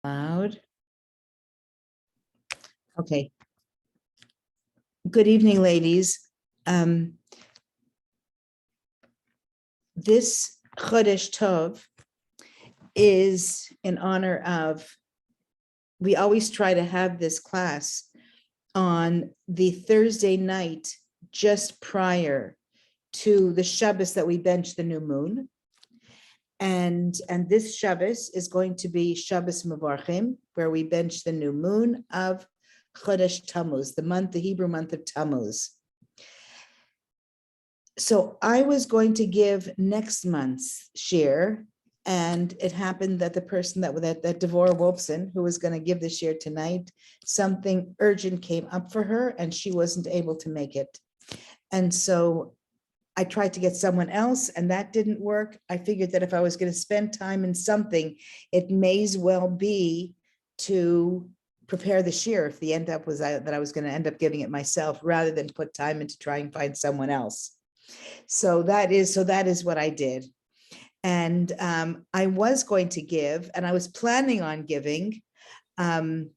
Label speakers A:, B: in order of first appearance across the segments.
A: Loud. Okay. Good evening, ladies. This Chodesh Tov is in honor of, we always try to have this class on the Thursday night just prior to the Shabbos that we bench the new moon. And this Shabbos is going to be Shabbos Mevarchim, where we bench the new moon of Chodesh Tamuz, the Hebrew month of Tammuz. So I was going to give next month's share, and it happened that the person that Devorah Wolfson, who was going to give the share tonight, something urgent came up for her and she wasn't able to make it. And so I tried to get someone else and that didn't work. I figured that if I was going to spend time in something, it may as well be to prepare the shir if the end up was that I was going to end up giving it myself rather than put time into trying to find someone else. So that is what I did. And I was going to give, and I was planning on giving, I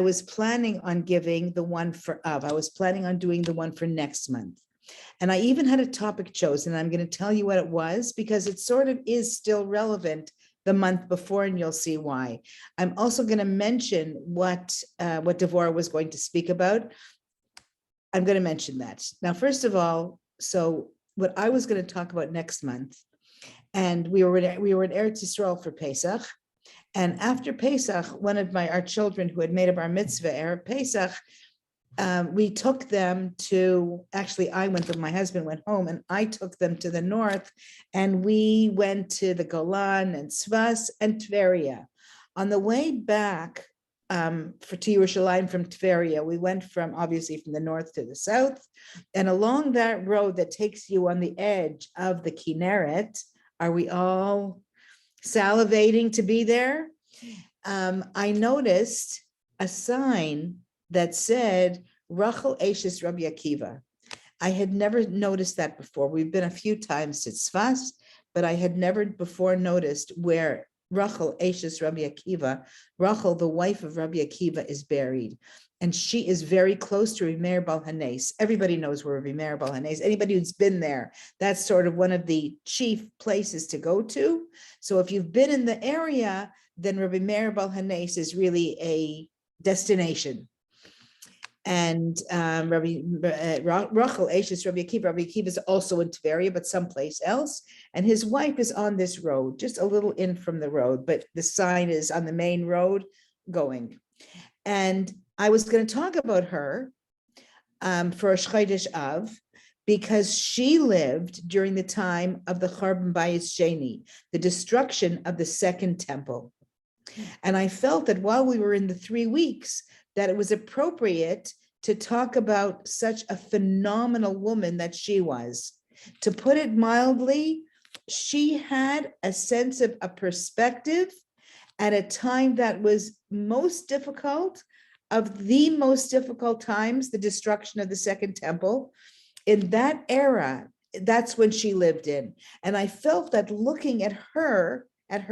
A: was planning on giving the one for Av. I was planning on doing the one for next month. And I even had a topic chosen. I'm going to tell you what it was because it sort of is still relevant the month before, and you'll see why. I'm also going to mention what Devorah was going to speak about. I'm going to mention that. Now, first of all, so what I was going to talk about next month, and we were in Eretz Yisrael for Pesach, and after Pesach, one of our children who had made a bar mitzvah Erev Pesach, we took them to, actually I went, my husband went home and I took them to the north and we went to the Golan and Svas and Tveria. On the way back to Yerushalayim from Tveria, we went obviously from the north to the south, and along that road that takes you on the edge of the Kinneret, are we all salivating to be there? I noticed a sign that said Rachel Ashes Rabbi Akiva. I had never noticed that before. We've been a few times to Tzfas, but I had never before noticed where Rachel Ashes Rabbi Akiva, Rachel, the wife of Rabbi Akiva, is buried. And she is very close to Rabbi Meir Baal Hanes. Everybody knows where Rabbi Meir Baal Hanes. Anybody who's been there, that's sort of one of the chief places to go to. So if you've been in the area, then Rabbi Meir Baal Hanes is really a destination. And Rachel Ashes Rabbi Akiva is also in Tveria, but someplace else. And his wife is on this road, just a little in from the road, but the sign is on the main road going. And I was going to talk about her for a Chodesh Av, because she lived during the time of the Churban Bayis Sheni, the destruction of the second temple. And I felt that while we were in the 3 weeks, that it was appropriate to talk about such a phenomenal woman that she was. To put it mildly, she had a sense of a perspective at a time that was most difficult, of the most difficult times, the destruction of the second temple. In that era, that's when she lived in. And I felt that looking at her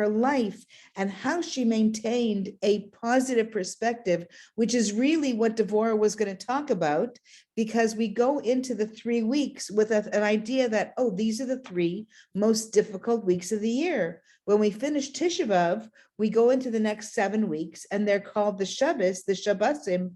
A: life and how she maintained a positive perspective, which is really what Devorah was going to talk about, because we go into the 3 weeks with an idea that, oh, these are the 3 most difficult weeks of the year. When we finish Tisha B'Av, we go into the next 7 weeks, and they're called the Shabbos, the Shabbosim,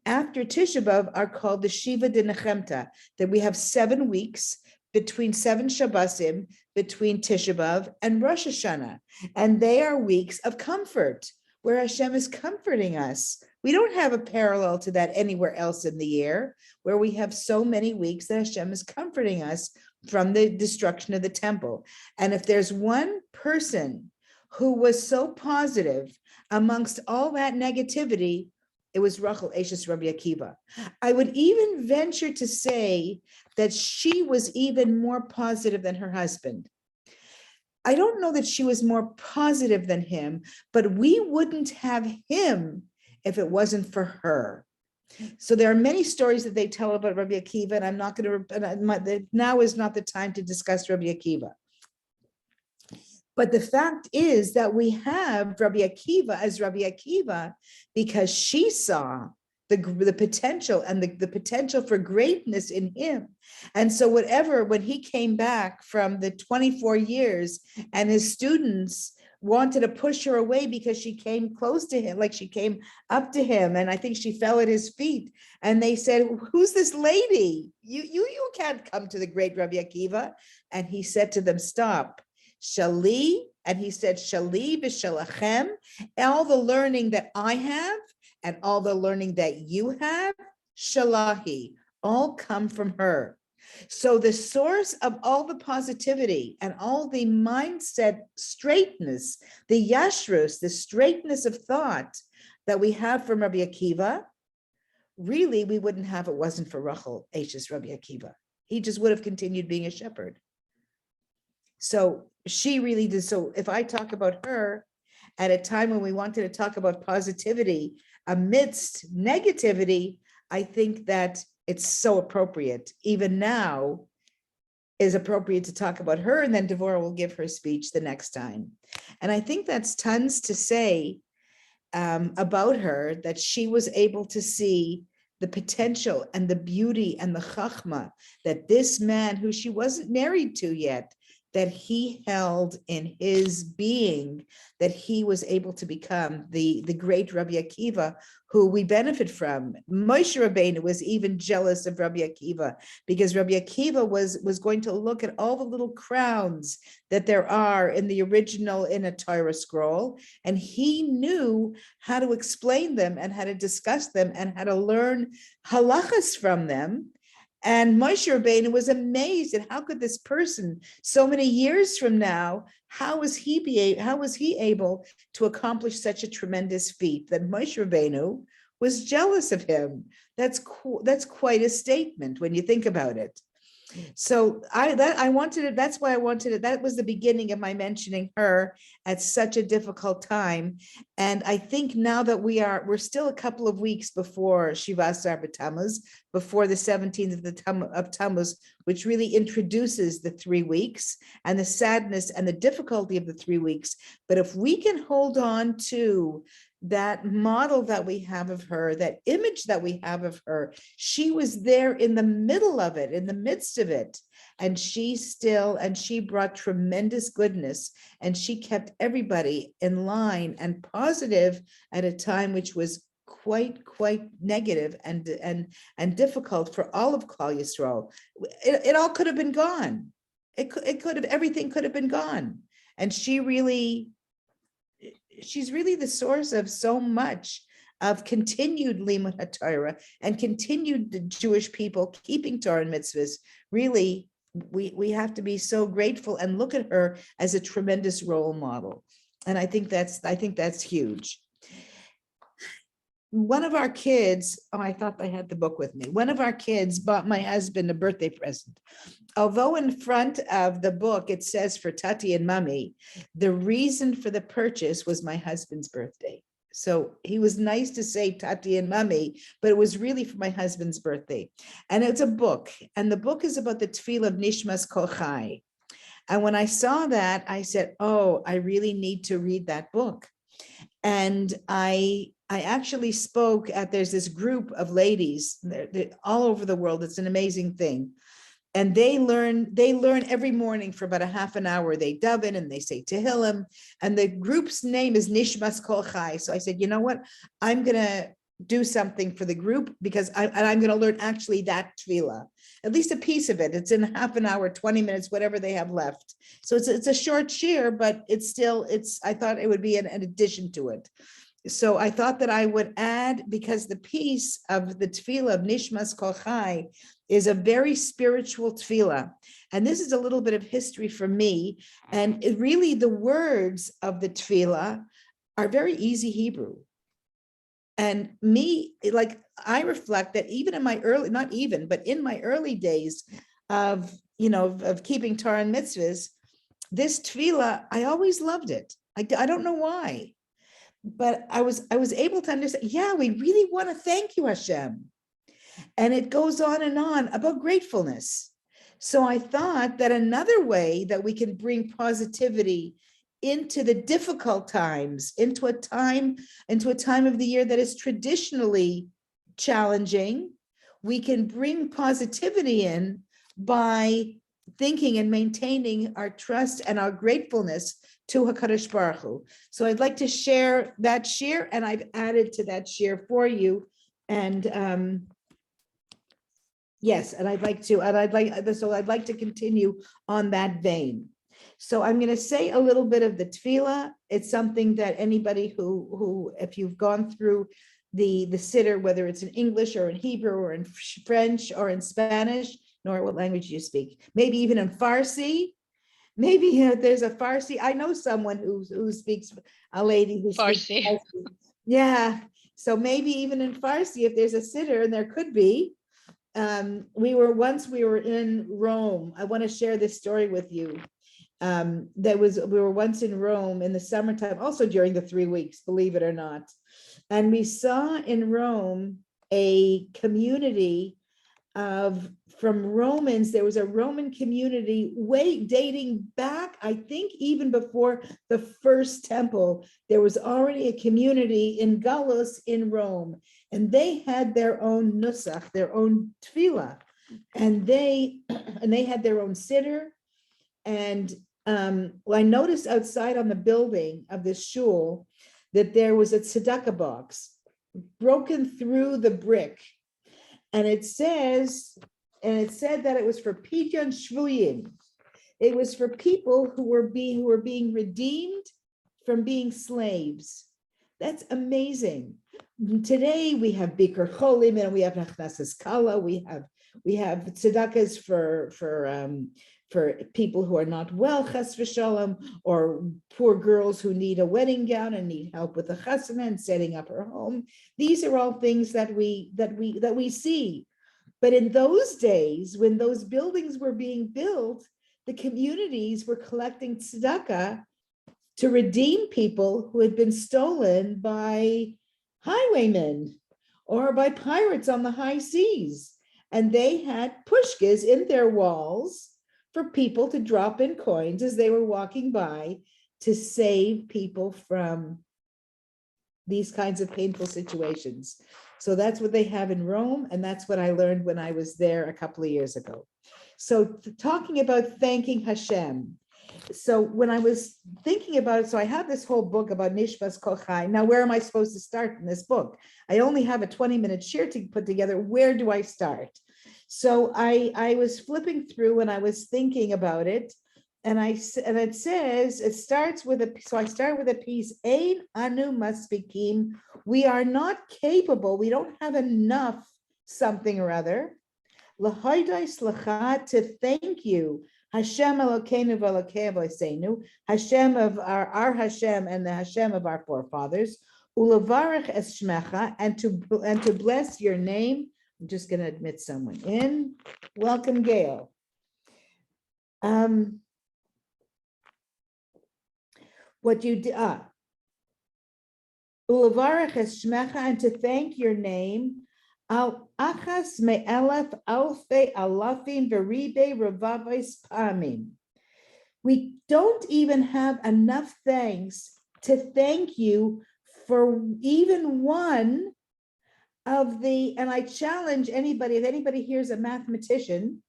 A: after Tisha B'Av are called the Shiva de Nechemta, that we have 7 weeks between 7 Shabbosim, between Tisha B'Av and Rosh Hashanah. And they are weeks of comfort, where Hashem is comforting us. We don't have a parallel to that anywhere else in the year, where we have so many weeks that Hashem is comforting us from the destruction of the temple. And if there's one person who was so positive amongst all that negativity, it was Rachel Ashes Rabbi Akiva. I would even venture to say that she was even more positive than her husband. I don't know that she was more positive than him, but we wouldn't have him if it wasn't for her. So there are many stories that they tell about Rabbi Akiva, and I'm not going to, now is not the time to discuss Rabbi Akiva. But the fact is that we have Rabbi Akiva as Rabbi Akiva because she saw the potential and the potential for greatness in him. And so when he came back from the 24 years and his students wanted to push her away because she came close to him, like she came up to him, and I think she fell at his feet. And they said, "Who's this lady? You can't come to the great Rabbi Akiva." And he said to them, "Stop. Shali," and he said, "Shali v'shalachem," all the learning that I have and all the learning that you have, shalahi, all come from her. So the source of all the positivity and all the mindset straightness, the yashrus, the straightness of thought that we have from Rabbi Akiva, really we wouldn't have it wasn't for Rachel, Ashes Rabbi Akiva. He just would have continued being a shepherd. So she really did. So if I talk about her at a time when we wanted to talk about positivity amidst negativity, I think that it's so appropriate. Even now is appropriate to talk about her, and then Devorah will give her speech the next time. And I think that's tons to say about her, that she was able to see the potential and the beauty and the chachma that this man, who she wasn't married to yet, that he held in his being, that he was able to become the great Rabbi Akiva, who we benefit from. Moshe Rabbeinu was even jealous of Rabbi Akiva because Rabbi Akiva was going to look at all the little crowns that there are in the original, in a Torah scroll, and he knew how to explain them and how to discuss them and how to learn halachas from them. And Moshe Rabbeinu was amazed at how could this person, so many years from now, how was he able to accomplish such a tremendous feat, that Moshe Rabbeinu was jealous of him? That's quite a statement when you think about it. So that's why I wanted it. That was the beginning of my mentioning her at such a difficult time. And I think now that we're still a couple of weeks before Shivasar B'Tamuz, before the 17th of Tammuz, which really introduces the 3 weeks and the sadness and the difficulty of the 3 weeks. But if we can hold on to that model that we have of her, that image that we have of her, she was there in the middle of it, in the midst of it. And she brought tremendous goodness, and she kept everybody in line and positive at a time which was quite negative and difficult for all of Klal Yisrael. It all could have been gone. Everything could have been gone. And she's really the source of so much of continued limud haTorah and continued the Jewish people keeping Torah and mitzvahs. Really, we have to be so grateful and look at her as a tremendous role model. And I think that's huge. One of our kids, I thought I had the book with me. One of our kids bought my husband a birthday present. Although in front of the book, it says for Tati and Mommy, the reason for the purchase was my husband's birthday. So he was nice to say Tati and Mommy, but it was really for my husband's birthday. And it's a book. And the book is about the tefillah of Nishmas Kol Chai. And when I saw that, I said, oh, I really need to read that book. And I actually spoke there's this group of ladies they're all over the world. It's an amazing thing. And they learn every morning for about a half an hour. They daven and they say Tehillim, and the group's name is Nishmas Kol Chai. So I said, you know what? I'm going to do something for the group because I'm going to learn actually that tefillah, at least a piece of it. It's in half an hour, 20 minutes, whatever they have left. So it's a short shir, but I thought it would be an addition to it. So I thought that I would add, because the piece of the tefillah of Nishmas Kol Chai is a very spiritual tefillah. And this is a little bit of history for me. And really the words of the tefillah are very easy Hebrew. And I reflect that even in my in my early days of keeping Torah and mitzvahs, this tefillah, I always loved it. I don't know why. But I was able to understand, we really want to thank you, Hashem. And it goes on and on about gratefulness. So I thought that another way that we can bring positivity into the difficult times, into a time of the year that is traditionally challenging. We can bring positivity in by thinking and maintaining our trust and our gratefulness to HaKadosh Baruch Hu. So I'd like to share that share, and I've added to that share for you. And yes, and I'd like to continue on that vein. So I'm going to say a little bit of the tefillah. It's something that anybody who if you've gone through the siddur, whether it's in English or in Hebrew or in French or in Spanish, nor what language you speak, maybe even in Farsi. Maybe there's a Farsi. I know someone who speaks, a lady who speaks Farsi. Yeah. So maybe even in Farsi, if there's a siddur, and there could be. We were in Rome. I want to share this story with you. We were once in Rome in the summertime, also during the 3 weeks, believe it or not. And we saw in Rome a community from Romans. There was a Roman community dating back, I think even before the first temple. There was already a community in Galus in Rome, and they had their own nusach, their own tefillah, and they had their own siddur. And I noticed outside on the building of this shul that there was a tzedakah box broken through the brick. And it said that it was for Pidyon Shvuyim. It was for people who were being redeemed from being slaves. That's amazing. Today we have Bikur Cholim and we have Nachnasas Kala. We have tzedakahs for people who are not well, chas v'shalom, or poor girls who need a wedding gown and need help with the chasana and setting up her home. These are all things that we see. But in those days, when those buildings were being built, the communities were collecting tzedakah to redeem people who had been stolen by highwaymen or by pirates on the high seas. And they had pushkas in their walls for people to drop in coins as they were walking by to save people from these kinds of painful situations. So that's what they have in Rome, and that's what I learned when I was there a couple of years ago. So talking about thanking Hashem. So when I was thinking about it, so I have this whole book about Nishmas Kol Chai. Now, where am I supposed to start in this book? I only have a 20-minute share to put together. Where do I start? So I was flipping through and I was thinking about it, and it says, it starts with so I start with a piece, Ein anu maspikim, we are not capable, we don't have enough something or other, L'haidai slacha, to thank you, Hashem Elokeinu v'Elokei Avoseinu, Hashem of our Hashem and the Hashem of our forefathers, Ulevarech es shmecha, and to bless your name. I'm just going to admit someone in. Welcome, Gail. What you did, Ulevarech es shmecha, and to thank your name, al achas me'elef alfei alafim v'ribe revavos pamim. We don't even have enough thanks to thank you for even one of the, and I challenge anybody, if anybody here is a mathematician,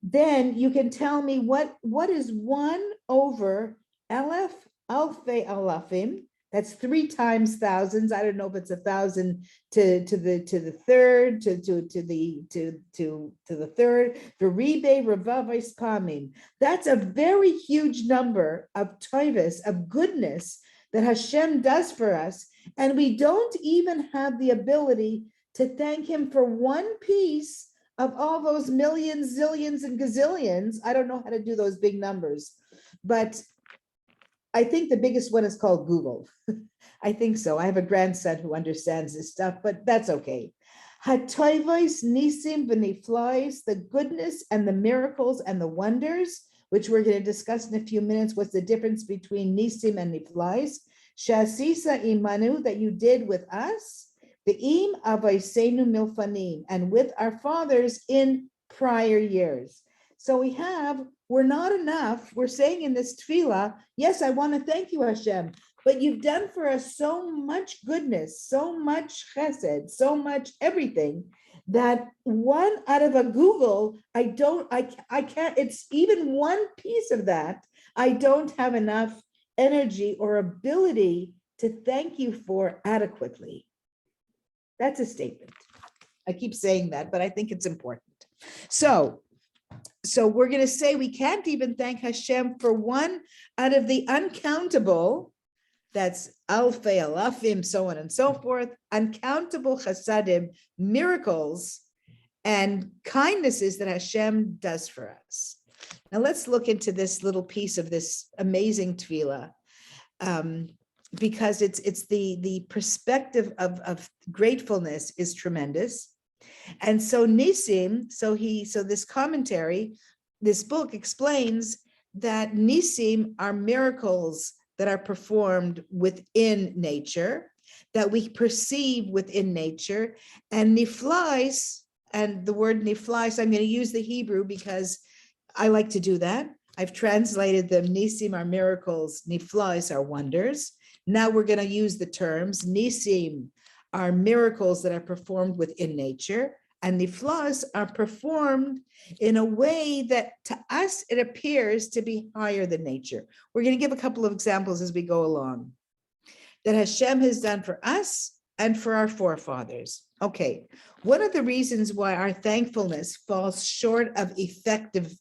A: then you can tell me what is 1 over Aleph Alfei Alafim. That's 3 times thousands. I don't know if it's 1,000 to the third, to the third. Veribe Revavos Pamim. That's a very huge number of tovus, of goodness that Hashem does for us. And we don't even have the ability to thank him for one piece of all those millions, zillions, and gazillions. I don't know how to do those big numbers, but I think the biggest one is called Google. I think so. I have a grandson who understands this stuff, but that's okay. Hatoivos, Nisim, v'niflais, the goodness and the miracles and the wonders, which we're going to discuss in a few minutes. What's the difference between Nisim and Niflais? Shasisa imanu, that you did with us, the im avaisenu milfanim, and with our fathers in prior years. So we have we're not enough. We're saying in this tefillah, yes, I want to thank you, Hashem, but you've done for us so much goodness, so much chesed, so much everything, that one out of a Google, I can't, it's even one piece of that, I don't have enough energy or ability to thank you for adequately. That's a statement. I keep saying that, but I think it's important. So we're going to say we can't even thank Hashem for one out of the uncountable, that's alfei, alafim, so on and so forth, uncountable chasadim, miracles and kindnesses that Hashem does for us. Now let's look into this little piece of this amazing tefillah, because it's the perspective of gratefulness is tremendous. And so Nisim, so this commentary, this book explains that Nisim are miracles that are performed within nature, that we perceive within nature, and niflais, and the word niflais, I'm going to use the Hebrew because I like to do that. I've translated them, Nisim are miracles, niflais are wonders. Now we're going to use the terms, Nisim are miracles that are performed within nature, and niflas are performed in a way that to us, it appears to be higher than nature. We're going to give a couple of examples as we go along that Hashem has done for us and for our forefathers. Okay, one of the reasons why our thankfulness falls short of effectiveness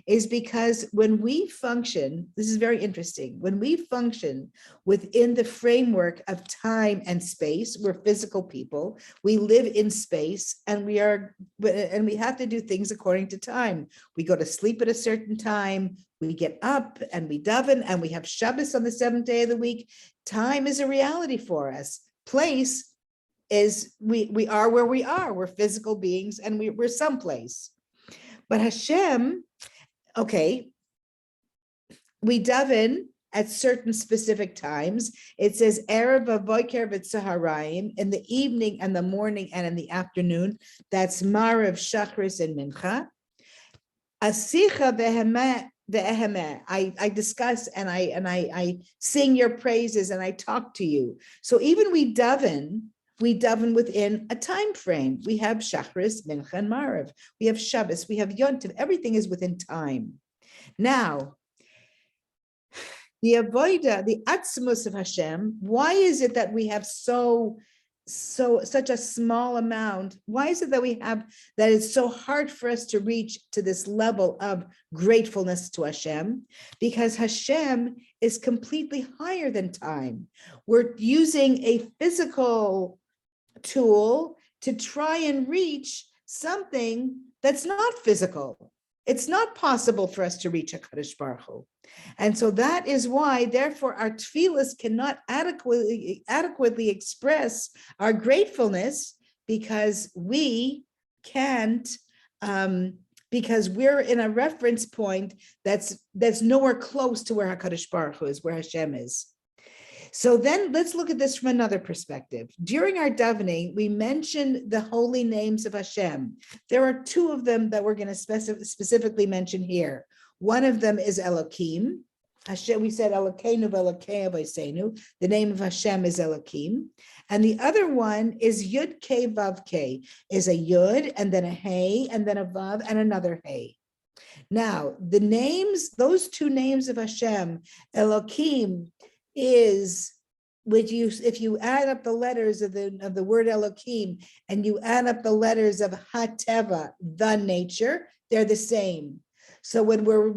A: is because when we function, this is very interesting, when we function within the framework of time and space, we're physical people, we live in space, and we have to do things according to time. We go to sleep at a certain time, we get up and we daven, and we have Shabbos on the seventh day of the week. Time is a reality for us. Place is, we are where we are. We're physical beings and we're someplace. But Hashem, okay, we daven at certain specific times. It says Erev Avoker v'Tzaharayim, in the evening and the morning and in the afternoon. That's Marav, Shachris, and Mincha. Asicha v'Hemeh. I discuss and I sing your praises and I talk to you. So even we daven within a time frame. We have Shachris, Mincha, and Marav. We have Shabbos, we have Yontiv. Everything is within time. Now, the avoida, the atzmus of Hashem, why is it that we have such a small amount? Why is it that we have that it's so hard for us to reach to this level of gratefulness to Hashem? Because Hashem is completely higher than time. We're using a physical tool to try and reach something that's not physical. It's not possible for us to reach HaKadosh Baruch Hu. And so that is why, therefore, our tefillas cannot adequately express our gratefulness, because we can't, because we're in a reference point that's nowhere close to where HaKadosh Baruch Hu is, where Hashem is. So then let's look at this from another perspective. During our davening, we mentioned the holy names of Hashem. There are two of them that we're going to specifically mention here. One of them is Elokim. Hashem, we said Elokeinu v'Elokei Avoseinu. The name of Hashem is Elokim. And the other one is Yud Kei Vav Kei, is a Yud and then a Hey and then a Vav and another Hey. Now, the names, those two names of Hashem, Elokim, is if you add up the letters of the word Elokim and you add up the letters of Hateva, the nature, they're the same. So when we're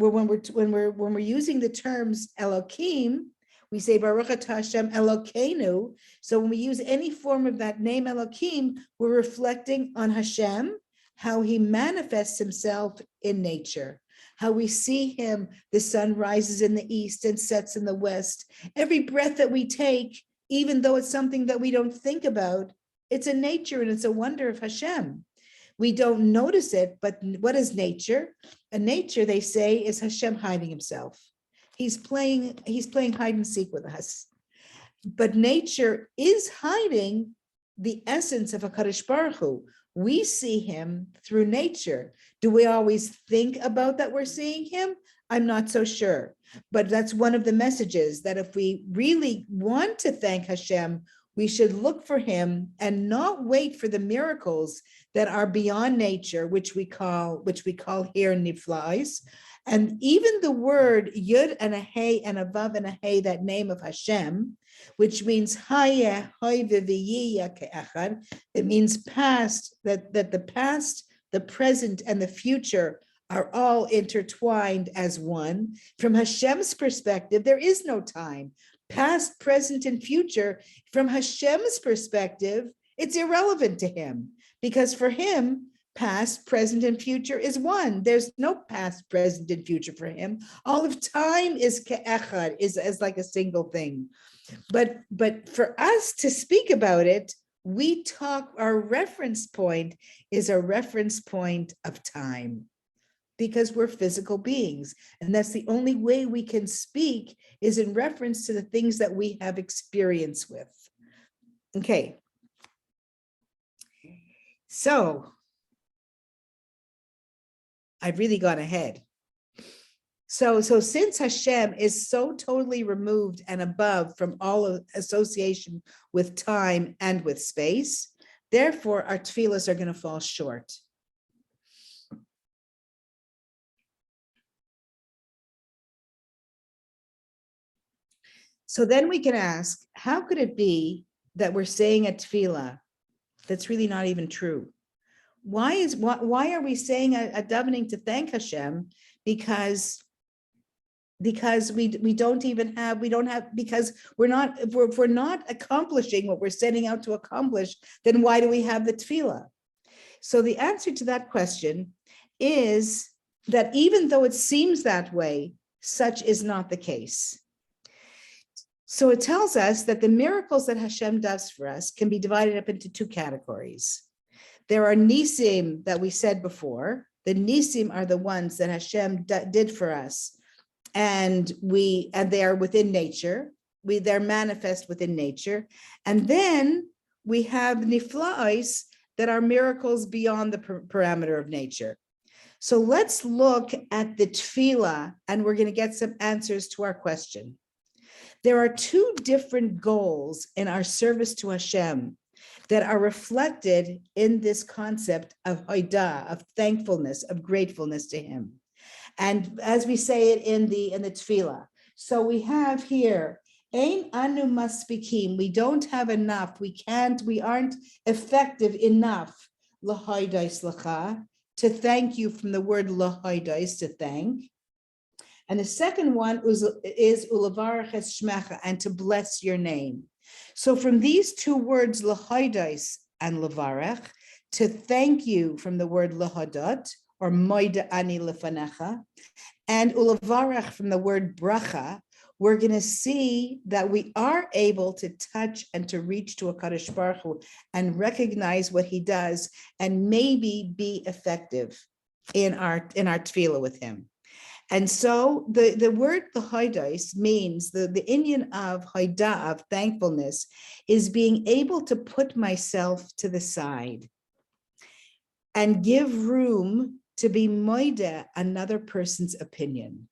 A: using the terms Elokim, we say Baruch Atah Hashem Elokeinu. So when we use any form of that name Elokim, we're reflecting on Hashem, how he manifests himself in nature. How we see him, the sun rises in the east and sets in the west. Every breath that we take, even though it's something that we don't think about, it's a nature and it's a wonder of Hashem. We don't notice it, but what is nature? A nature, they say, is Hashem hiding himself. He's playing hide and seek with us. But nature is hiding the essence of HaKadosh Baruch Hu. We see him through nature. Do we always think about that we're seeing him? I'm not so sure. But that's one of the messages, that if we really want to thank Hashem, we should look for him and not wait for the miracles that are beyond nature, which we call here niflais. And even the word yud and a hey and a vav and a hey, that name of Hashem, which means hayeh, hoy v'yiya ke'echad, it means past, that the past, the present, and the future are all intertwined as one. From Hashem's perspective, there is no time. Past, present, and future, from Hashem's perspective, it's irrelevant to him, because for him, past, present, and future is one. There's no past, present, and future for him. All of time is ke'echad, is like a single thing. But for us to speak about it, our reference point is a reference point of time, because we're physical beings. And that's the only way we can speak, is in reference to the things that we have experience with. Okay. So I've really gone ahead. So since Hashem is so totally removed and above from all association with time and with space, therefore our tefillas are going to fall short. So then we can ask, how could it be that we're saying a tefillah that's really not even true? Why are we saying a davening to thank Hashem? Because because if we're not accomplishing what we're setting out to accomplish, then why do we have the tefillah? So the answer to that question is that even though it seems that way, such is not the case. So it tells us that the miracles that Hashem does for us can be divided up into two categories. There are Nisim that we said before. The Nisim are the ones that Hashem did for us, and they are within nature. They're manifest within nature. And then we have Nifla'os that are miracles beyond the parameter of nature. So let's look at the tefillah, and we're going to get some answers to our question. There are two different goals in our service to Hashem that are reflected in this concept of hoidah, of thankfulness, of gratefulness to him. And as we say it in the tefillah, so we have here, ein anu maspikim, we don't have enough, we aren't effective enough, lahoidais lacha, to thank you, from the word lahoidais, to thank. And the second one is ulavarach es shmecha, and to bless your name. So from these two words, lahoidais and lavarach, to thank you, from the word lahadot, or moida ani lefanecha, and ulavarach from the word bracha, we're going to see that we are able to touch and to reach to a Chodesh Baruch Hu and recognize what he does, and maybe be effective in our tefillah with him. And so the word lahoidais means the inyan of hoidah, of thankfulness, is being able to put myself to the side and give room to be moida another person's opinion.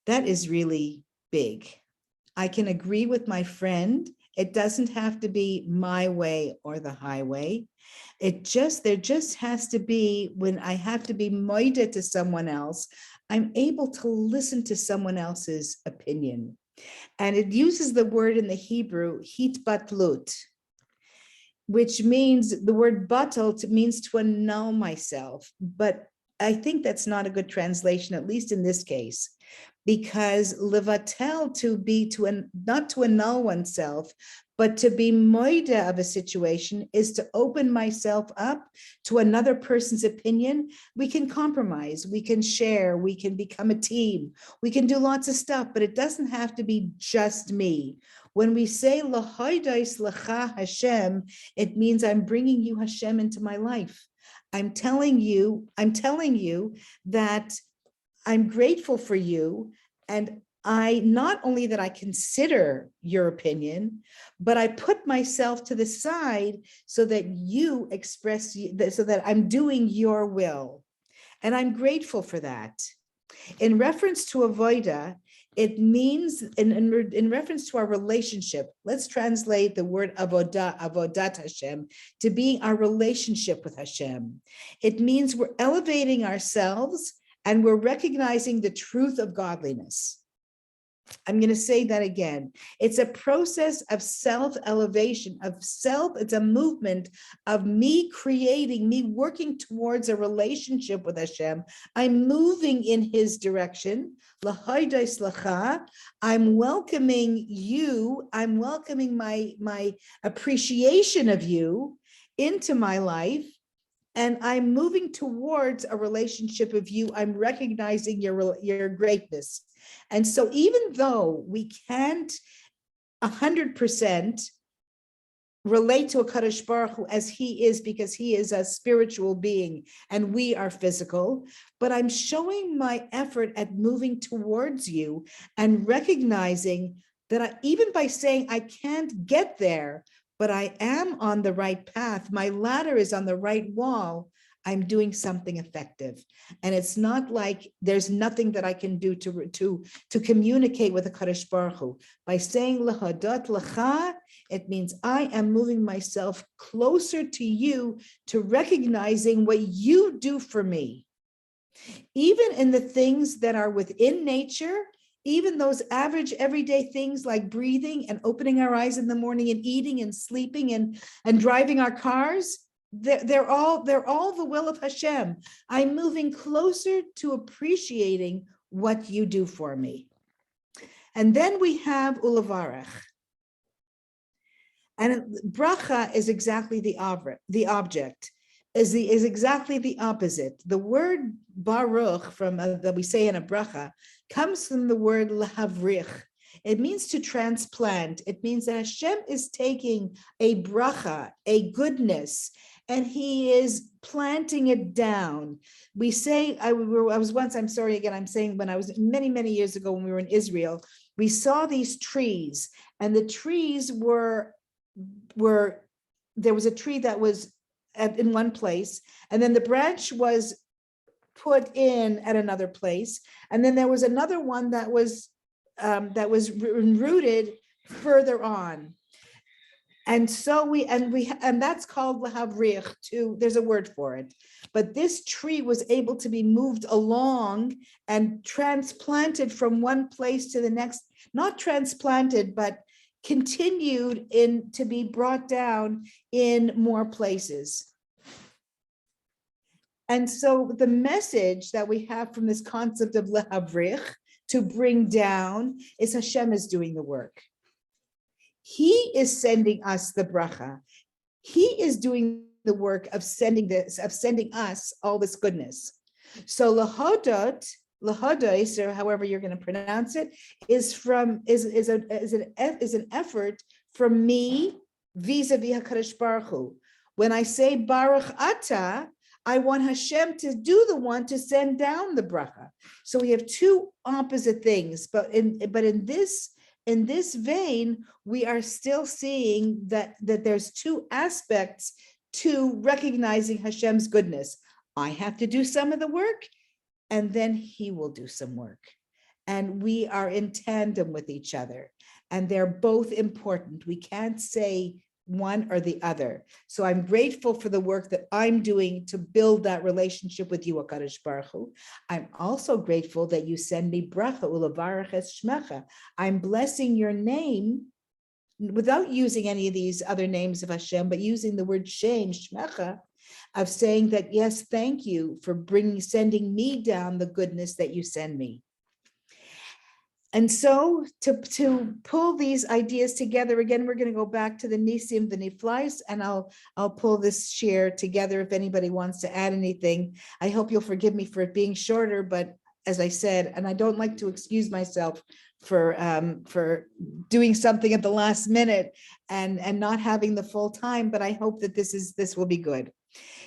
A: That is really big. I can agree with my friend. It doesn't have to be my way or the highway. There just has to be, when I have to be moida to someone else, I'm able to listen to someone else's opinion. And it uses the word in the Hebrew, hitbatlut, which means, the word batal means to annul myself. But I think that's not a good translation, at least in this case, because levatel, not to annul oneself, but to be moida of a situation, is to open myself up to another person's opinion. We can compromise, we can share, we can become a team, we can do lots of stuff, but it doesn't have to be just me. When we say lahoidais lecha Hashem, it means I'm bringing you, Hashem, into my life. I'm telling you that I'm grateful for you, and I not only that I consider your opinion, but I put myself to the side so that you express, so that I'm doing your will. And I'm grateful for that. In reference to avoida, it means in reference to our relationship. Let's translate the word avodat Hashem to being our relationship with Hashem. It means we're elevating ourselves and we're recognizing the truth of godliness. I'm going to say that again. It's a process of self-elevation, of self. It's a movement of me creating, me working towards a relationship with Hashem. I'm moving in His direction. I'm welcoming you. I'm welcoming my appreciation of you into my life. And I'm moving towards a relationship of you. I'm recognizing your greatness. And so even though we can't 100% relate to a Chodesh Baruch Hu as he is, because he is a spiritual being and we are physical, but I'm showing my effort at moving towards you and recognizing that even by saying I can't get there, but I am on the right path, my ladder is on the right wall, I'm doing something effective. And it's not like there's nothing that I can do to communicate with the Chodesh Baruch Hu. By saying Lahadot Lacha, it means I am moving myself closer to you, to recognizing what you do for me. Even in the things that are within nature, even those average everyday things like breathing and opening our eyes in the morning and eating and sleeping and driving our cars, they're all the will of Hashem. I'm moving closer to appreciating what you do for me. And then we have Ulavarach. And bracha is exactly the object, is exactly the opposite. The word baruch that we say in a bracha comes from the word lahavrich. It means to transplant. It means that Hashem is taking a bracha, a goodness, and he is planting it down. We say, I'm sorry again, I'm saying when I was many, many years ago when we were in Israel, we saw these trees, and the trees were there was a tree that was in one place, and then the branch was put in at another place, and then there was another one that was rooted further on. And so and that's called lahavrich too. There's a word for it, but this tree was able to be moved along and transplanted from one place to the next, not transplanted, but continued to be brought down in more places. And so the message that we have from this concept of lahavrich, to bring down, is Hashem is doing the work. He is sending us the bracha. He is doing the work of sending us all this goodness. So lahodot, or however you're going to pronounce it, is an effort from me vis-a-vis HaKadosh Baruch Hu. When I say Baruch Ata, I want Hashem to do the one to send down the bracha. So we have two opposite things, but in this vein, we are still seeing that there's two aspects to recognizing Hashem's goodness. I have to do some of the work, and then he will do some work. And we are in tandem with each other, and they're both important. We can't say one or the other. So I'm grateful for the work that I'm doing to build that relationship with you, HaKadosh Baruch Hu. I'm also grateful that you send me bracha, ulavarach es shmecha. I'm blessing your name without using any of these other names of Hashem, but using the word shem, shmecha, of saying that, yes, thank you for sending me down the goodness that you send me. And so to pull these ideas together, again, we're going to go back to the Nisim, the Niflais, and I'll pull this share together if anybody wants to add anything. I hope you'll forgive me for it being shorter, but as I said, and I don't like to excuse myself for doing something at the last minute and not having the full time, but I hope that this will be good.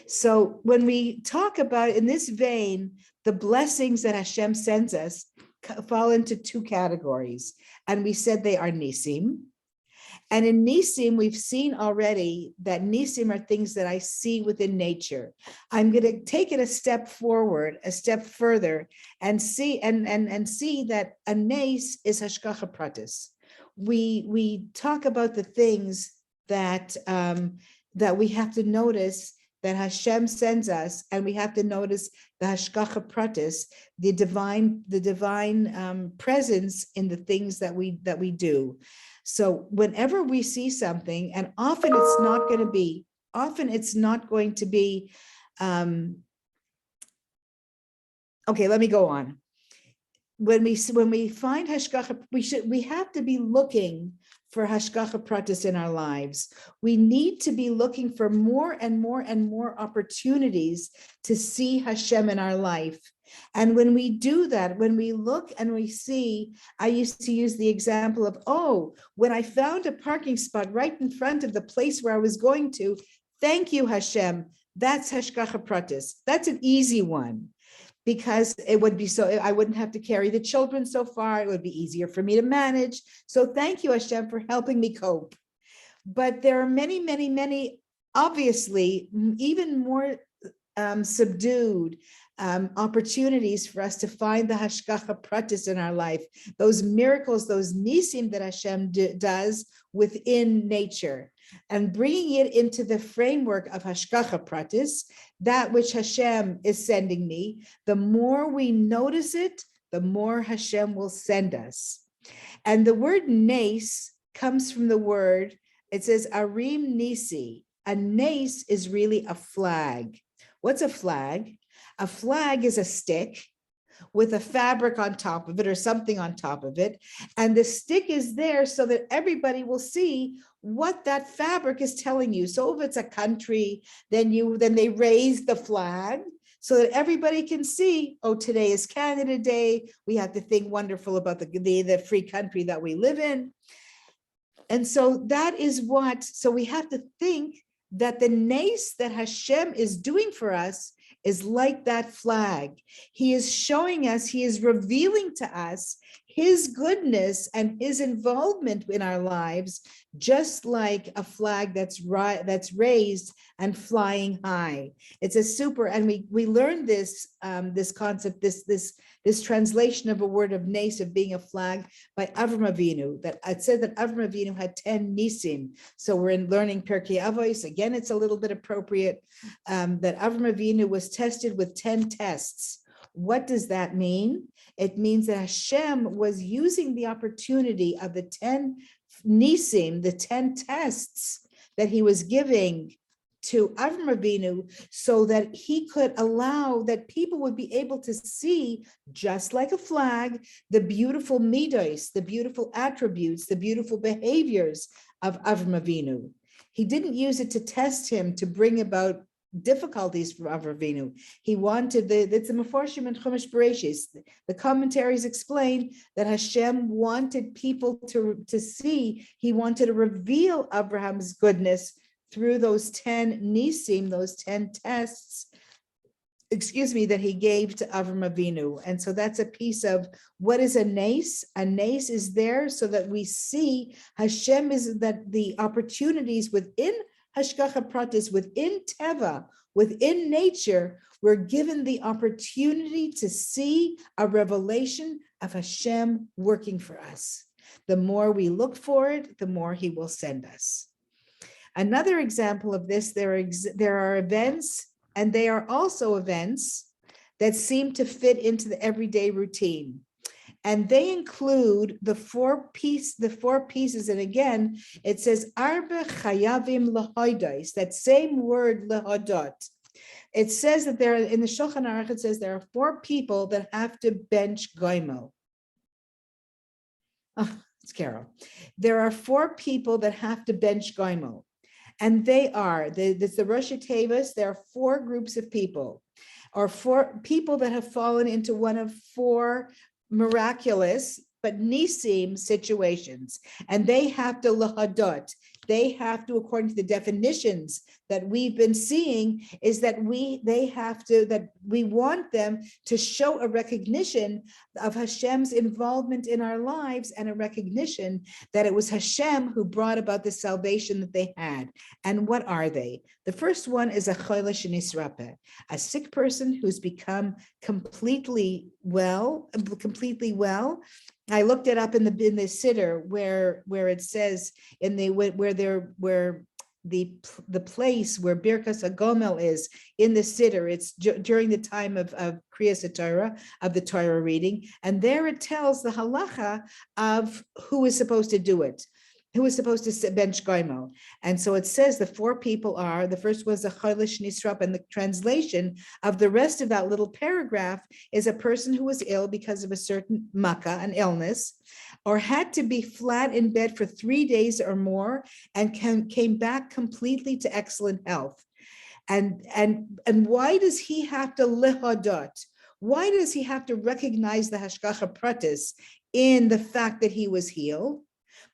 A: So when we talk about, in this vein, the blessings that Hashem sends us, fall into two categories, and we said they are Nisim. And in Nisim, we've seen already that Nisim are things that I see within nature. I'm going to take it a step forward, a step further, and see see that a nes is hashgacha pratis. We talk about the things that that we have to notice that Hashem sends us, and we have to notice the hashgacha pratis, the divine presence in the things that we do. So whenever we see something, and often it's not going to be, okay, let me go on. When we find hashgacha, we have to be looking for hashgacha pratis in our lives. We need to be looking for more and more and more opportunities to see Hashem in our life. And when we do that, when we look and we see, I used to use the example of, when I found a parking spot right in front of the place where I was going to, thank you, Hashem. That's hashgacha pratis. That's an easy one, because it would be I wouldn't have to carry the children so far. It would be easier for me to manage. So thank you, Hashem, for helping me cope. But there are many, many, many, obviously, even more subdued opportunities for us to find the hashgacha pratis in our life, those miracles, those nisim that Hashem does within nature, and bringing it into the framework of hashgacha pratis, that which Hashem is sending me. The more we notice it, the more Hashem will send us. And the word nes comes from the word, it says arim nisi. A nes is really a flag. What's a flag? A flag is a stick with a fabric on top of it or something on top of it. And the stick is there so that everybody will see what that fabric is telling you. So if it's a country, then they raise the flag so that everybody can see, today is Canada Day. We have to think wonderful about the free country that we live in. And so that is so we have to think that the nes that Hashem is doing for us is like that flag. He is showing us, he is revealing to us his goodness and his involvement in our lives, just like a flag that's raised and flying high. It's a super, and we learned this concept, this translation of a word of nes, of being a flag, by Avram Avinu. That it said that Avram Avinu had 10 nisim. So we're learning Pirkei Avos. Again, it's a little bit appropriate that Avram Avinu was tested with 10 tests. What does that mean? It means that Hashem was using the opportunity of the 10 nisim, the 10 tests that he was giving to Avram Avinu, so that he could allow that people would be able to see, just like a flag, the beautiful midos, the beautiful attributes, the beautiful behaviors of Avram Avinu. He didn't use it to test him, to bring about difficulties for Avram Avinu. He wanted it's a Meforshim and Chumash Bereshis. The commentaries explain that Hashem wanted people to see, he wanted to reveal Abraham's goodness through those 10 nisim, those 10 tests, that he gave to Avram Avinu. And so that's a piece of what is a nes. A nes is there so that we see Hashem is that the opportunities within hashgacha pratis, within teva, within nature, we're given the opportunity to see a revelation of Hashem working for us. The more we look for it, the more he will send us. Another example of this, there are events, and they are also events that seem to fit into the everyday routine. And they include the four pieces. And again, it says, Arba chayavim lahodais, that same word lahodot. It says that there, in the Shulchan Aruch, it says there are 4 people that have to bench goimel. Oh, it's Carol. There are 4 people that have to bench goimel. And they are, the Rosh Tevas, there are 4 groups of people, or 4 people that have fallen into one of 4 miraculous but Nisim situations. And they have to lahadot. They have to, according to the definitions that we've been seeing, is that we want them to show a recognition of Hashem's involvement in our lives and a recognition that it was Hashem who brought about the salvation that they had. And what are they? The first one is a chodesh nisrape, a sick person who's become completely well. I looked it up in the siddur where it says where the place where Birkas Agomel is in the siddur. It's during the time of Kriyas Torah, of the Torah reading, and there it tells the halacha of who is supposed to do it, who is supposed to bench goimel. And so it says the four people are, the first was a chodesh nisrap, and the translation of the rest of that little paragraph is a person who was ill because of a certain makkah, an illness, or had to be flat in bed for 3 days or more, and came back completely to excellent health. And why does he have to lehodot? Why does he have to recognize the hashgacha pratis in the fact that he was healed?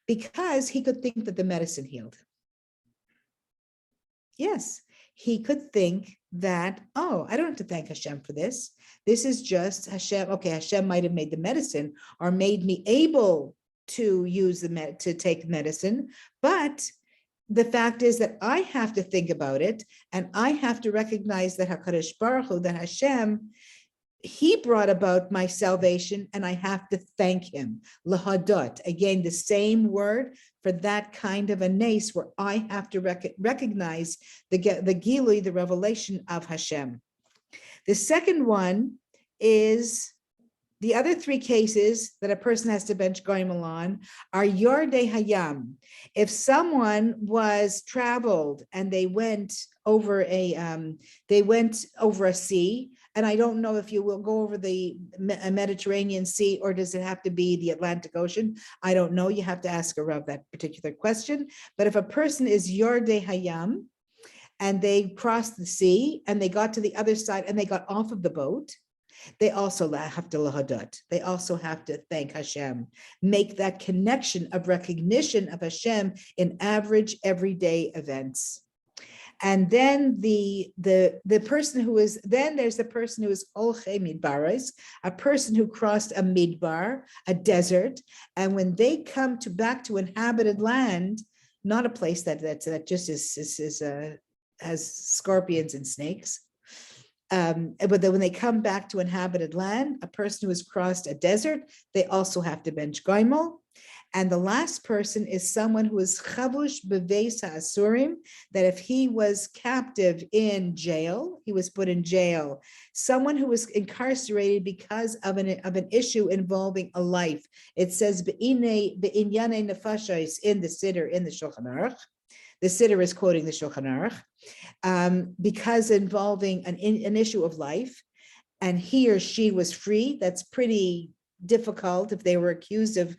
A: Because he could think that the medicine healed. Yes, he could think that, oh, I don't have to thank Hashem for this. This is just Hashem. Okay, Hashem might have made the medicine or made me able to use to take medicine, but the fact is that I have to think about it, and I have to recognize that HaKadosh Baruch Hu, that Hashem, he brought about my salvation, and I have to thank him. Lahadot, again, the same word for that kind of a nace where I have to recognize the gilui, the revelation of Hashem. The second one is the other three cases that a person has to bench goimel on are Yordei Hayam. If someone was traveled and they went over a sea, and I don't know if you will go over the Mediterranean Sea, or does it have to be the Atlantic Ocean? I don't know. You have to ask a Rav that particular question. But if a person is Yordei Hayam and they crossed the sea and they got to the other side and they got off of the boat, they also have to lahadot. They also have to thank Hashem, make that connection of recognition of Hashem in average everyday events. And then the person who is, then there's the person who is olche midbaris, a person who crossed a midbar, a desert, and when they come back to inhabited land, not a place that just has scorpions and snakes. But then when they come back to inhabited land, a person who has crossed a desert, they also have to bench goimel. And the last person is someone who is chavush beveis ha'asurim, that if he was captive in jail, he was put in jail. Someone who was incarcerated because of an issue involving a life. It says be'inyane nefashos in the siddur, in the Shulchan Aruch. The siddur is quoting the Shulchan Aruch, because involving an issue of life, and he or she was free. That's pretty difficult if they were accused of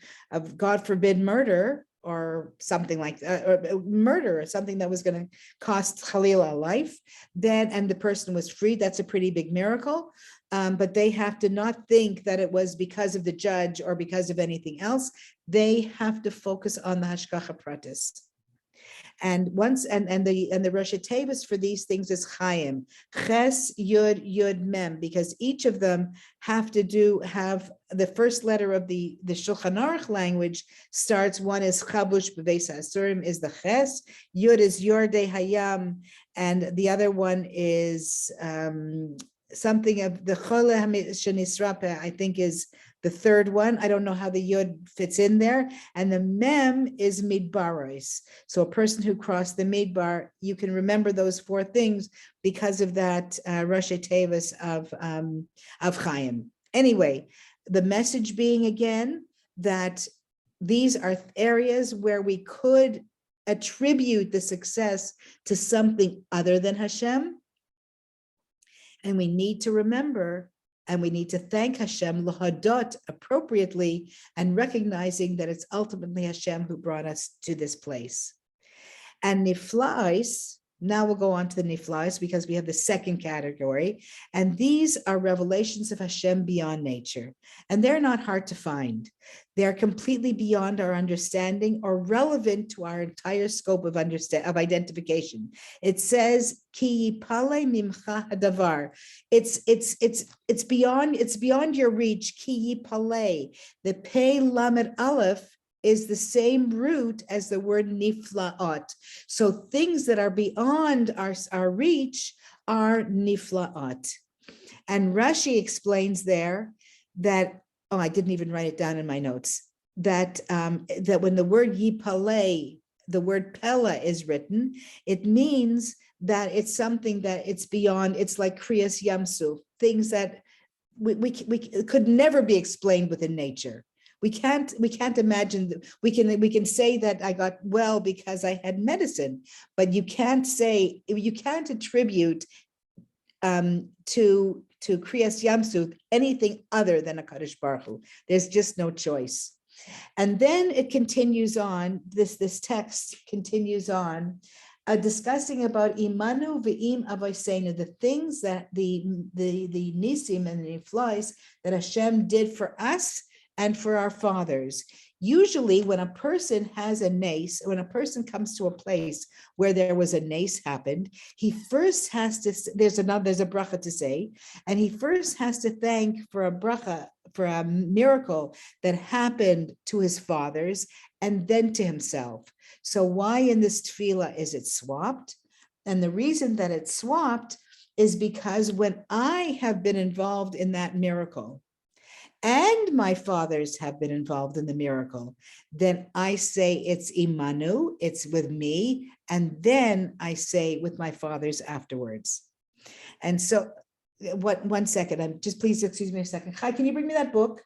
A: God forbid murder or something like that, or murder or something that was going to cost Khalil a life. Then, and the person was free. That's a pretty big miracle. But they have to not think that it was because of the judge or because of anything else. They have to focus on the hashgacha pratis. And once and the Rosh Tevis for these things is Chaim, Ches Yud Mem, because each of them have the first letter of the Shulchan Aruch language starts. One is Chabush B'Veis Ha'asurim, is the Ches. Yud is Yordei Hayam, and the other one is something of the Chole Shenisrape, I think is the third one. I don't know how the Yud fits in there. And the Mem is Midbaros. So a person who crossed the Midbar, you can remember those four things because of that Rosh Tevis of Chaim. Anyway, the message being again that these are areas where we could attribute the success to something other than Hashem. And we need to remember, and we need to thank Hashem, lahadot, appropriately, and recognizing that it's ultimately Hashem who brought us to this place. And niflais, Now we'll go on to the niflas because we have the second category. And these are revelations of Hashem beyond nature. And they're not hard to find. They're completely beyond our understanding or relevant to our entire scope of identification. It says, Ki yipale mimcha hadavar. It's beyond your reach. Ki yipale. The pei lamed aleph is the same root as the word niflaot. So things that are beyond our reach are niflaot. And Rashi explains there that, oh, I didn't even write it down in my notes, that when the word yipale, the word pella is written, it means that it's something that it's beyond, it's like kriyas yamsu, things that we could never be explained within nature. We can't imagine that we can say that I got well because I had medicine, but you can't attribute to Kriyas Yamsuf anything other than a Kadosh Baruch Hu. There's just no choice. And then it continues on, this text continues on, discussing about imanu ve'im avoseinu, the things that the nisim and the niflais that Hashem did for us and for our fathers. Usually when a person has a nace, when a person comes to a place where there was a nace happened, he first has to, there's a bracha to say, and he first has to thank for a bracha, for a miracle that happened to his fathers and then to himself. So why in this tefillah is it swapped? And the reason that it's swapped is because when I have been involved in that miracle, and my fathers have been involved in the miracle, then I say it's imanu, it's with me, and then I say with my fathers afterwards. And so, one second, please excuse me a second. Hi, can you bring me that book?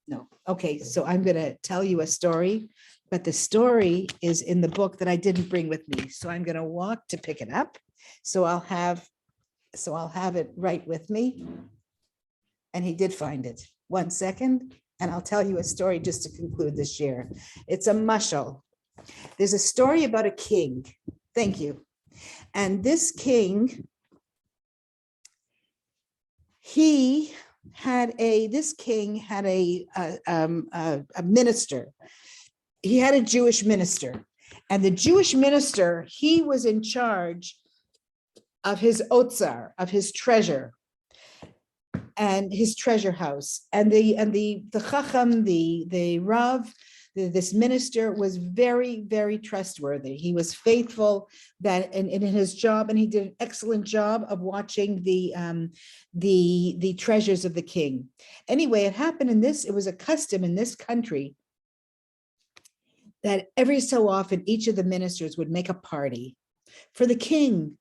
A: No. Okay, so I'm going to tell you a story, but the story is in the book that I didn't bring with me. So I'm going to walk to pick it up. So I'll have it right with me. And he did find it. 1 second, and I'll tell you a story just to conclude this year. It's a mashal. There's a story about a king. Thank you. And this king, had a minister. He had a Jewish minister, and the Jewish minister, he was in charge of his otzar, of his treasure, and his treasure house. And the chacham, the rav, this minister was very, very trustworthy. He was faithful that in his job, and he did an excellent job of watching the treasures of the king. Anyway, it was a custom in this country that every so often each of the ministers would make a party for the king.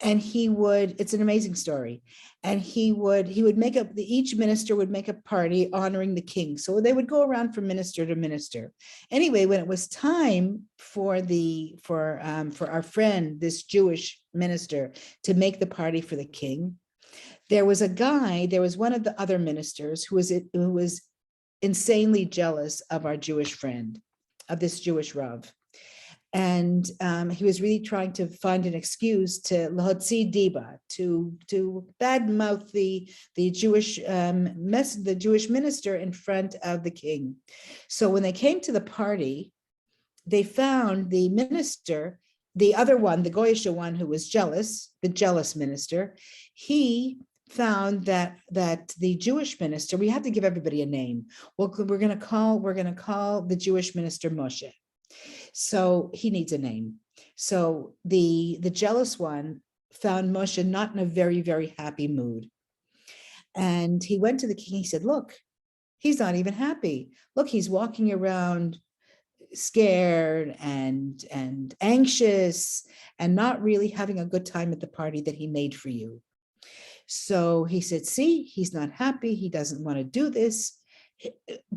A: And it's an amazing story. And he would each minister would make a party honoring the king. So they would go around from minister to minister. Anyway, when it was time for our friend, this Jewish minister, to make the party for the king, there was one of the other ministers who was insanely jealous of our Jewish friend, of this Jewish Rav. And he was really trying to find an excuse to lahotzi diba, to badmouth the Jewish minister in front of the king. So when they came to the party, they found the minister, the other one, the Goyish one who was jealous, the jealous minister. He found that the Jewish minister, we have to give everybody a name. Well, we're going to call the Jewish minister Moshe. So he needs a name. So the jealous one found Moshe not in a very, very happy mood. And he went to the king. He said, look, he's not even happy. Look, he's walking around scared and anxious and not really having a good time at the party that he made for you. So he said, see, he's not happy. He doesn't want to do this.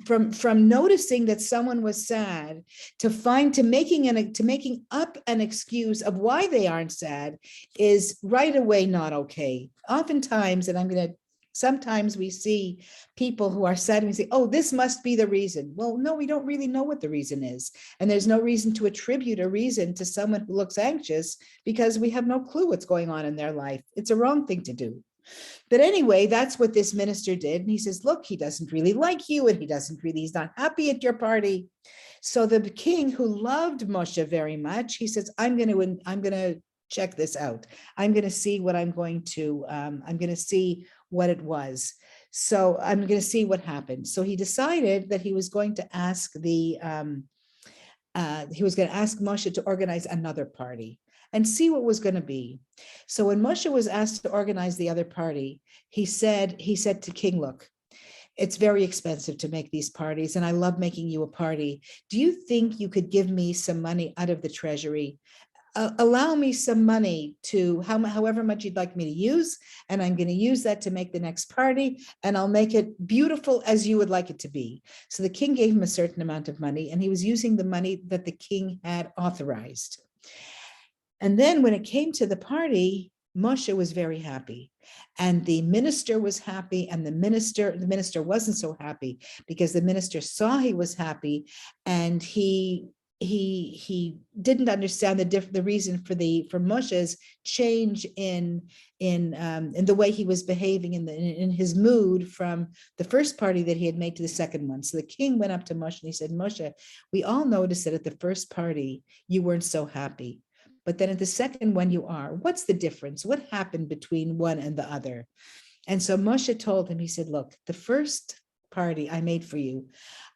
A: From noticing that someone was sad to making up an excuse of why they aren't sad is right away not okay. Oftentimes, and I'm going to Sometimes we see people who are sad and we say, oh, this must be the reason. Well, no, we don't really know what the reason is. And there's no reason to attribute a reason to someone who looks anxious because we have no clue what's going on in their life. It's a wrong thing to do. But anyway, that's what this minister did. And he says, look, he doesn't really like you and he's not happy at your party. So the king, who loved Moshe very much, he says, I'm going to check this out. I'm going to see what I'm going to see what it was. So I'm going to see what happened. So he decided that he was going to ask Moshe to organize another party and see what was going to be. So when Moshe was asked to organize the other party, he said to King, look, it's very expensive to make these parties, and I love making you a party. Do you think you could give me some money out of the treasury? Allow me some money to however much you'd like me to use, and I'm going to use that to make the next party, and I'll make it beautiful as you would like it to be. So the king gave him a certain amount of money, and he was using the money that the king had authorized. And then when it came to the party, Moshe was very happy, and the minister was happy, and the minister wasn't so happy because the minister saw he was happy, and he didn't understand the reason for Moshe's change in the way he was behaving in his mood from the first party that he had made to the second one. So the king went up to Moshe and he said, Moshe, we all noticed that at the first party you weren't so happy, but then at the second one you are. What's the difference? What happened between one and the other? And so Moshe told him, he said, look, the first party I made for you,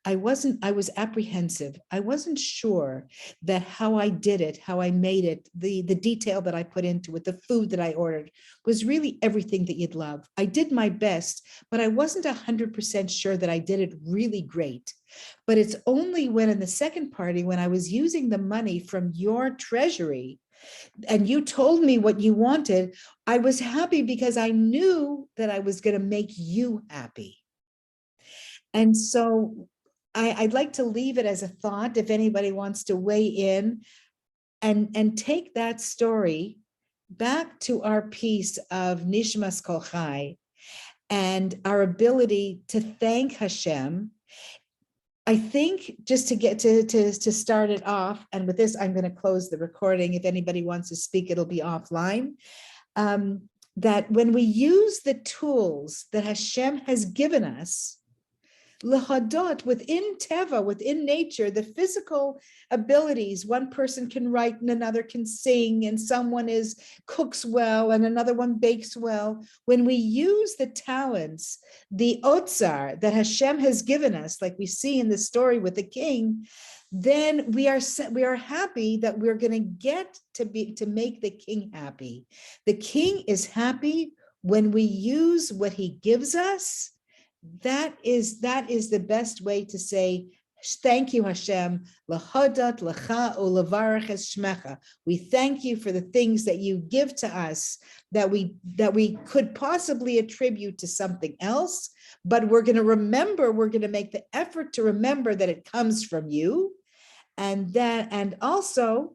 A: I was apprehensive. I wasn't sure that how I did it, how I made it, the detail that I put into it, the food that I ordered was really everything that you'd love. I did my best, but I wasn't 100% sure that I did it really great. But it's only when in the second party, when I was using the money from your treasury, and you told me what you wanted, I was happy because I knew that I was going to make you happy. And so I'd like to leave it as a thought if anybody wants to weigh in and take that story back to our piece of Nishmas Kol Chai and our ability to thank Hashem. I think just to get to start it off, and with this, I'm going to close the recording. If anybody wants to speak, it'll be offline. That when we use the tools that Hashem has given us, Lahadot, within Teva, within nature, the physical abilities, one person can write and another can sing, and someone cooks well and another one bakes well. When we use the talents, the otzar that Hashem has given us, like we see in the story with the king, then we are happy that we're going to get to make the king happy. The king is happy when we use what he gives us. That is the best way to say thank you, Hashem. Lahadat lecha ulevarach es shmecha. We thank you for the things that you give to us that we could possibly attribute to something else, but we're going to make the effort to remember that it comes from you, and also